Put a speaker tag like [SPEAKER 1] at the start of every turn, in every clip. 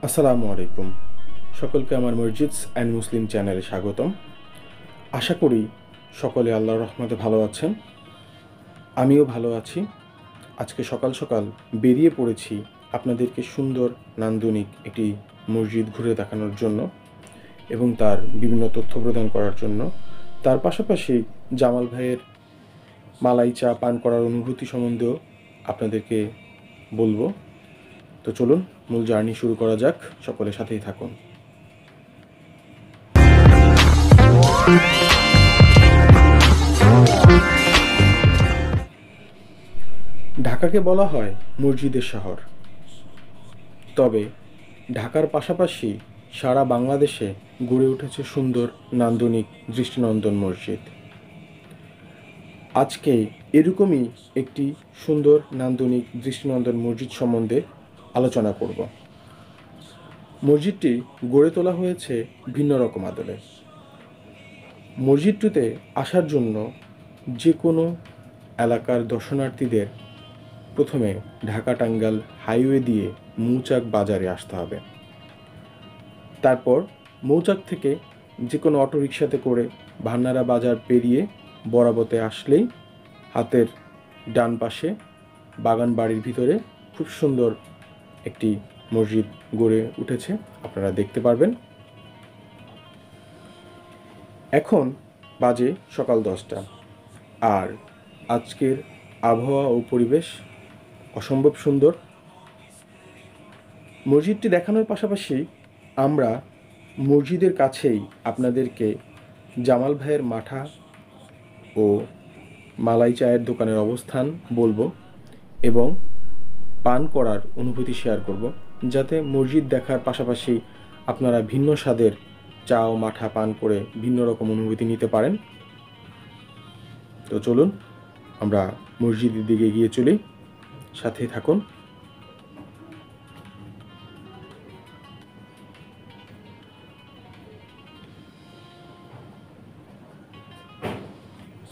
[SPEAKER 1] আসসালামু আলাইকুম। সকলকে আমার মসজিদস অ্যান্ড মুসলিম চ্যানেলে স্বাগতম। আশা করি সকলে আল্লাহর রহমতে ভালো আছেন। আমিও ভালো আছি। আজকে সকাল সকাল বেরিয়ে পড়েছি আপনাদেরকে সুন্দর নান্দনিক একটি মসজিদ ঘুরে দেখানোর জন্য এবং তার বিভিন্ন তথ্য প্রদান করার জন্য। তার পাশাপাশি জামাল ভাইয়ের মালাই চা পান করার অনুভূতি সম্বন্ধেও আপনাদেরকে বলবো। তো চলুন মূল জার্নি শুরু করা যাক। সকলের সাথেই থাকুন। ঢাকাকে বলা হয় মসজিদের শহর, তবে ঢাকার পাশাপাশি সারা বাংলাদেশে গড়ে উঠেছে সুন্দর নান্দনিক দৃষ্টিনন্দন মসজিদ। আজকে এরকমই একটি সুন্দর নান্দনিক দৃষ্টিনন্দন মসজিদ সম্বন্ধে আলোচনা করব। মসজিদটি গড়ে তোলা হয়েছে ভিন্ন রকম আদলে। মসজিদটিতে আসার জন্য যে কোনো এলাকার দর্শনার্থীদের প্রথমে ঢাকা টাঙ্গাইল হাইওয়ে দিয়ে মৌচাক বাজারে আসতে হবে। তারপর মৌচাক থেকে যে কোনো অটোরিকশাতে করে ভান্নারা বাজার পেরিয়ে বরাবতে আসলেই হাতের ডান পাশে বাগান বাড়ির ভিতরে খুব সুন্দর একটি মসজিদ গড়ে উঠেছে, আপনারা দেখতে পারবেন। এখন বাজে সকাল 10টা, আর আজকের আবহাওয়া ও পরিবেশ অসম্ভব সুন্দর। মসজিদটি দেখানোর পাশাপাশি আমরা মসজিদের কাছেই আপনাদেরকে জামাল ভাইয়ের মাঠা ও মালাই চায়ের দোকানের অবস্থান বলবো এবং পান করার অনুভূতি শেয়ার করব, যাতে মসজিদ দেখার পাশাপাশি আপনারা ভিন্ন স্বাদের চা ও মাঠা পান করে ভিন্ন রকম অনুভূতি নিতে পারেন। তো চলুন আমরা মসজিদের দিকে এগিয়ে চলি, সাথে থাকুন।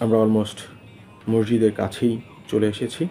[SPEAKER 1] আমরা অলমোস্ট মসজিদের কাছেই চলে এসেছি।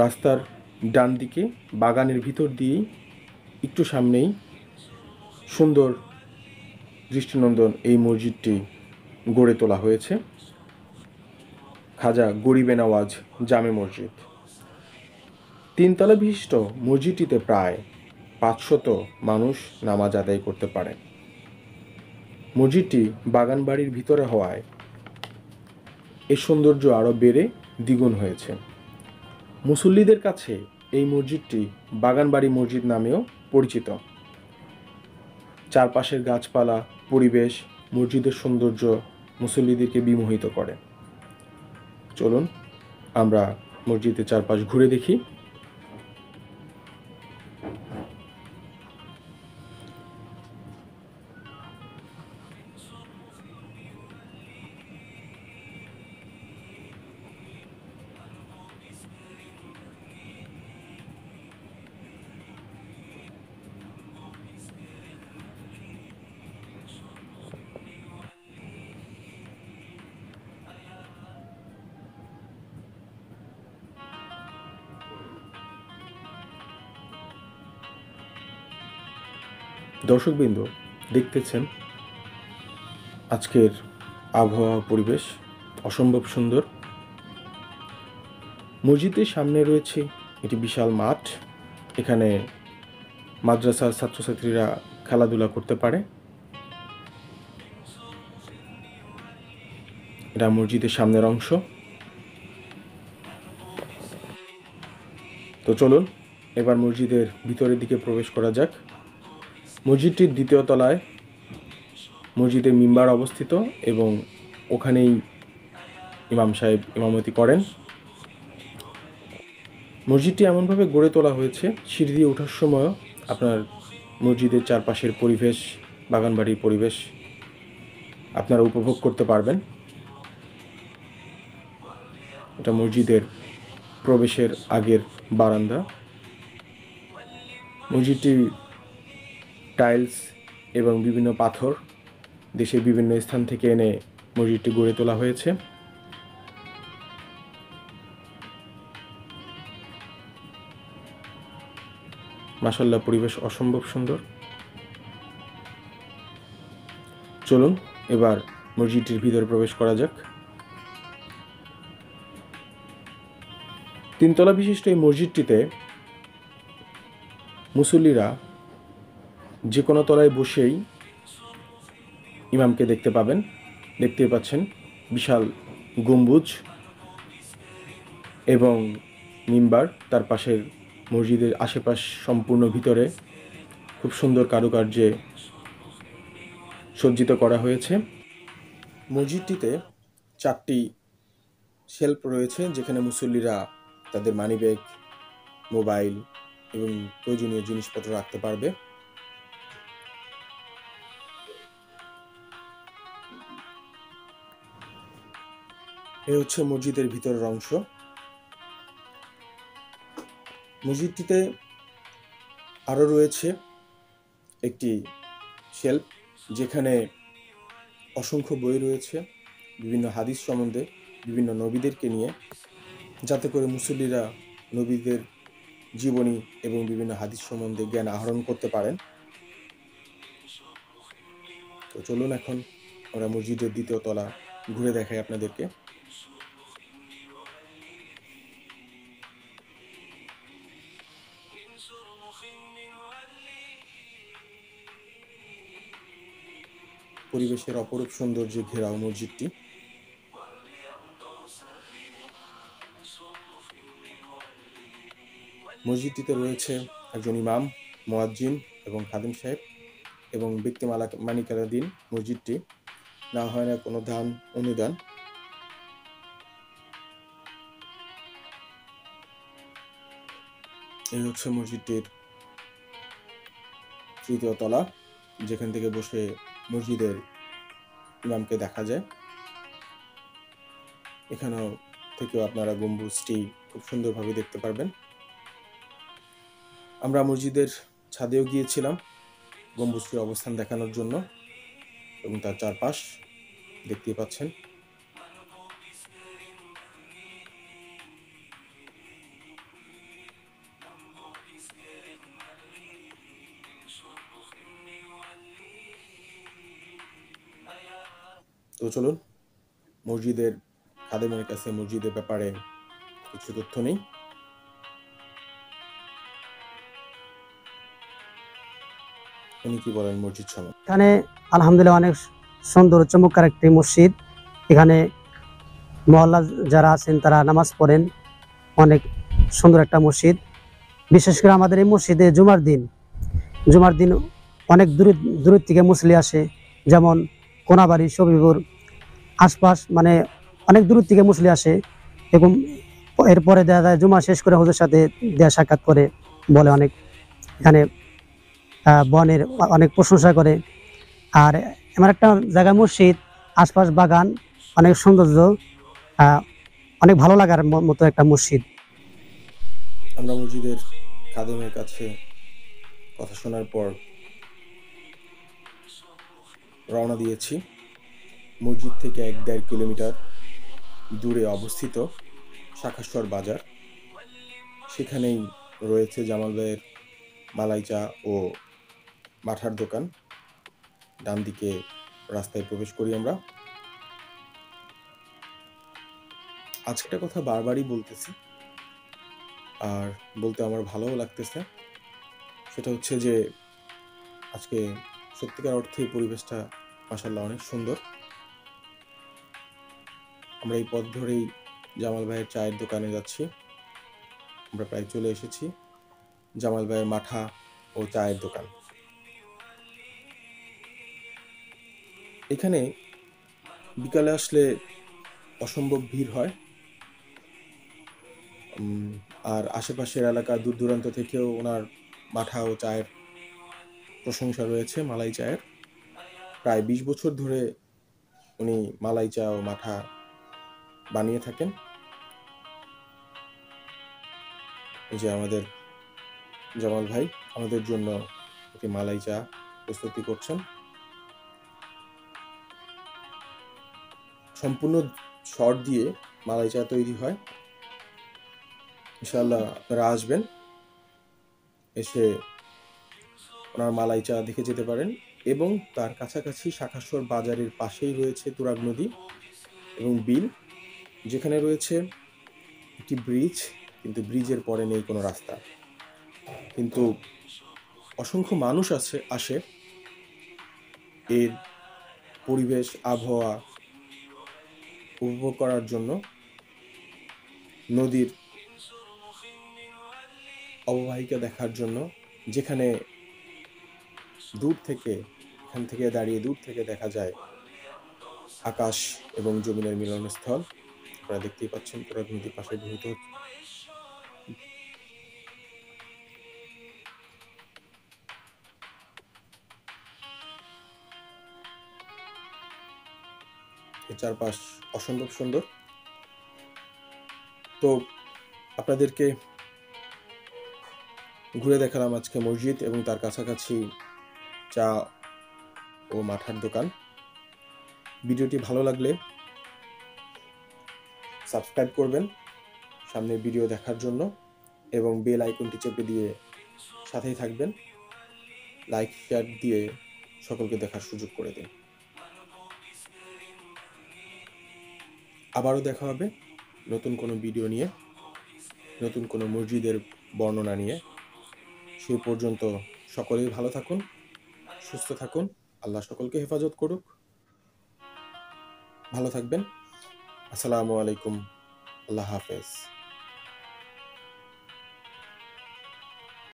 [SPEAKER 1] রাস্তার ডান দিকে বাগানের ভিতর দিয়েই একটু সামনেই সুন্দর দৃষ্টিনন্দন এই মসজিদটি গড়ে তোলা হয়েছে। খাজা গরিবে নওয়াজ জামে মসজিদ। 3 তলা বিশিষ্ট মসজিদটিতে প্রায় 500 মানুষ নামাজ আদায় করতে পারে। মসজিদটি বাগান বাড়ির ভিতরে হওয়ায় এর সৌন্দর্য আরও বেড়ে দ্বিগুণ হয়েছে। মুসল্লিদের কাছে এই মসজিদটি বাগানবাড়ি মসজিদ নামেও পরিচিত। চারপাশের গাছপালা, পরিবেশ, মসজিদের সৌন্দর্য মুসল্লিদেরকে বিমোহিত করে। চলুন আমরা মসজিদের চারপাশ ঘুরে দেখি। দর্শকবৃন্দ, দেখতেছেন আজকের আবহাওয়া পরিবেশ অসম্ভব সুন্দর। মসজিদের সামনে রয়েছে একটি বিশাল মাঠ। এখানে মাদ্রাসার ছাত্রছাত্রীরা খেলাধুলা করতে পারে। এটা মসজিদের সামনের অংশ। তো চলুন এবার মসজিদের ভিতরের দিকে প্রবেশ করা যাক। মসজিদটির 2য় তলায় মসজিদের মিম্বার অবস্থিত এবং ওখানেই ইমাম সাহেব ইমামতি করেন। মসজিদটি এমনভাবে গড়ে তোলা হয়েছে, সিঁড়ি দিয়ে ওঠার সময়ও আপনার মসজিদের চারপাশের পরিবেশ, বাগানবাড়ির পরিবেশ আপনারা উপভোগ করতে পারবেন। এটা মসজিদের প্রবেশের আগের বারান্দা। মসজিদটির টাইলস এবং বিভিন্ন পাথর দেশের বিভিন্ন স্থান থেকে এনে মসজিদটি গড়ে তোলা হয়েছে। মাশাআল্লাহ, পরিবেশ অসম্ভব সুন্দর। চলুন এবার মসজিদটির ভিতরে প্রবেশ করা যাক। 3 তলা বিশিষ্ট এই মসজিদটিতে মুসল্লিরা যে কোনো তলায় বসেই ইমামকে দেখতে পাবেন। দেখতেই পাচ্ছেন বিশাল গম্বুজ এবং মিম্বার, তার পাশের মসজিদের আশেপাশ সম্পূর্ণ ভিতরে খুব সুন্দর কারুকার্যে সজ্জিত করা হয়েছে। মসজিদটিতে 4টি শেলফ রয়েছে, যেখানে মুসল্লিরা তাদের মানিব্যাগ, মোবাইল এবং প্রয়োজনীয় জিনিসপত্র রাখতে পারবে। এই হচ্ছে মসজিদের ভিতরের অংশ। মসজিদটিতে আরও রয়েছে একটি শেলফ, যেখানে অসংখ্য বই রয়েছে বিভিন্ন হাদিস সম্বন্ধে, বিভিন্ন নবীদেরকে নিয়ে, যাতে করে মুসল্লিরা নবীদের জীবনী এবং বিভিন্ন হাদিস সম্বন্ধে জ্ঞান আহরণ করতে পারেন। তো চলুন এখন আমরা মসজিদের 2য় তলা ঘুরে দেখাই আপনাদেরকে। পরিবেশের অপরূপ সৌন্দর্যে ঘেরাও মসজিদটি। মসজিদটিতে রয়েছে একজন ইমাম, মুয়াজ্জিন এবং খাদেম সাহেব, এবং ব্যক্তি মালিকানাধীন মসজিদটি, না হয় না কোনো দান অনুদান। এই হচ্ছে মসজিদটির 3য় তলা, যেখান থেকে বসে মসজিদের ইমামকে দেখা যায়। এখানেও থেকেও আপনারা গম্বুজটি খুব সুন্দরভাবে দেখতে পারবেন। আমরা মসজিদের ছাদেও গিয়েছিলাম গম্বুজটির অবস্থান দেখানোর জন্য, এবং তার চারপাশ দেখতেই পাচ্ছেন। তো চলুন মসজিদের খাদেমের কাছে মসজিদের ব্যাপারে কিছু তথ্য নেই। উনি কি বলেন মসজিদ সম্বন্ধে?
[SPEAKER 2] এখানে আলহামদুলিল্লাহ অনেক সুন্দর চমৎকার একটি মসজিদ। এখানে মহল্লা যারা আছেন তারা নামাজ পড়েন। অনেক সুন্দর একটা মসজিদ। বিশেষ করে আমাদের এই মসজিদে জুমার দিন অনেক দূর থেকে মুসল্লি আসে, যেমন কোনাবাড়ি, সবিপুর আশপাশ, মানে অনেক দূর থেকে মুসল্লি আসে। এবং এরপরে দেখা যায় জুমা শেষ করে হুজুরের সাথে দেয়া সাক্ষাৎ করে, বলে অনেক এখানে বনের অনেক প্রশংসা করে। আর এমন একটা জায়গা মসজিদ, আশপাশ বাগান, অনেক সৌন্দর্য, অনেক ভালো লাগার মতো একটা মসজিদ।
[SPEAKER 1] আমরা মসজিদের খাদেমের কাছে কথা শোনার পর রওনা দিয়েছি মসজিদ থেকে 1-1.5 কিলোমিটার দূরে অবস্থিত শাখাস্বর বাজার। সেখানেই রয়েছে জামাল ভাইয়ের মালাই চা ও মাঠার দোকান। ডান দিকে রাস্তায় প্রবেশ করি আমরা। আজকের কথা বারবারই বলতেছি, আর বলতে আমার ভালোও লাগতেছে। সেটা হচ্ছে যে আজকে সত্যিকার অর্থে পরিবেশটা মাশাআল্লাহ অনেক সুন্দর। আমরা এই পথ ধরেই জামাল ভাইয়ের চায়ের দোকানে যাচ্ছি। আমরা প্রায় চলে এসেছি জামাল ভাইয়ের মাঠা ও চায়ের দোকান। এখানে বিকালে আসলে অসম্ভব ভিড় হয়, আর আশেপাশের এলাকা দূর দূরান্ত থেকেও ওনার মাঠা ও চায়ের প্রশংসা রয়েছে, মালাই চায়ের। প্রায় 20 বছর ধরে উনি মালাই চা ও মাঠা বানিয়ে থাকেন। এই যে আমাদের জামাল ভাই আমাদের জন্য একটি মালাই চা প্রস্তুতি করছেন। সম্পূর্ণ শর্ট দিয়ে মালাই চা তৈরি হয়। ইনশাআল্লাহ আপনারা আসবেন, এসে ওনার মালাই চা দেখে যেতে পারেন। এবং তার কাছাকাছি শাখাসর বাজারের পাশেই রয়েছে তুরাগ নদী এবং বিল, যেখানে রয়েছে একটি ব্রিজ, কিন্তু ব্রিজের পরে নেই কোনো রাস্তা। কিন্তু অসংখ্য মানুষ আসে এর পরিবেশ আবহাওয়া উপভোগ করার জন্য, নদীর অববাহিকা দেখার জন্য, যেখানে এখান থেকে দাঁড়িয়ে দূর থেকে দেখা যায় আকাশ এবং জমিনের মিলনস্থল। আপনারা দেখতেই পাচ্ছেন তুরাগ নদীর পাশে বহুত এর চারপাশ অসম্ভব সুন্দর। তো আপনাদেরকে ঘুরে দেখালাম আজকে মসজিদ এবং তার কাছাকাছি চা ও মাঠার দোকান। ভিডিওটি ভালো লাগলে সাবস্ক্রাইব করবেন সামনের ভিডিও দেখার জন্য এবং বেল আইকনটি চেপে দিয়ে সাথেই থাকবেন। লাইক শেয়ার দিয়ে সকলকে দেখার সুযোগ করে দিন। আবারও দেখা হবে নতুন কোনো ভিডিও নিয়ে, নতুন কোনো মসজিদের বর্ণনা নিয়ে। সেই পর্যন্ত সকলেই ভালো থাকুন, সুস্থ থাকুন। আল্লাহ সকলকে হেফাজত করুক। ভালো থাকবেন। আসসালামু আলাইকুম। আল্লাহ হাফেজ।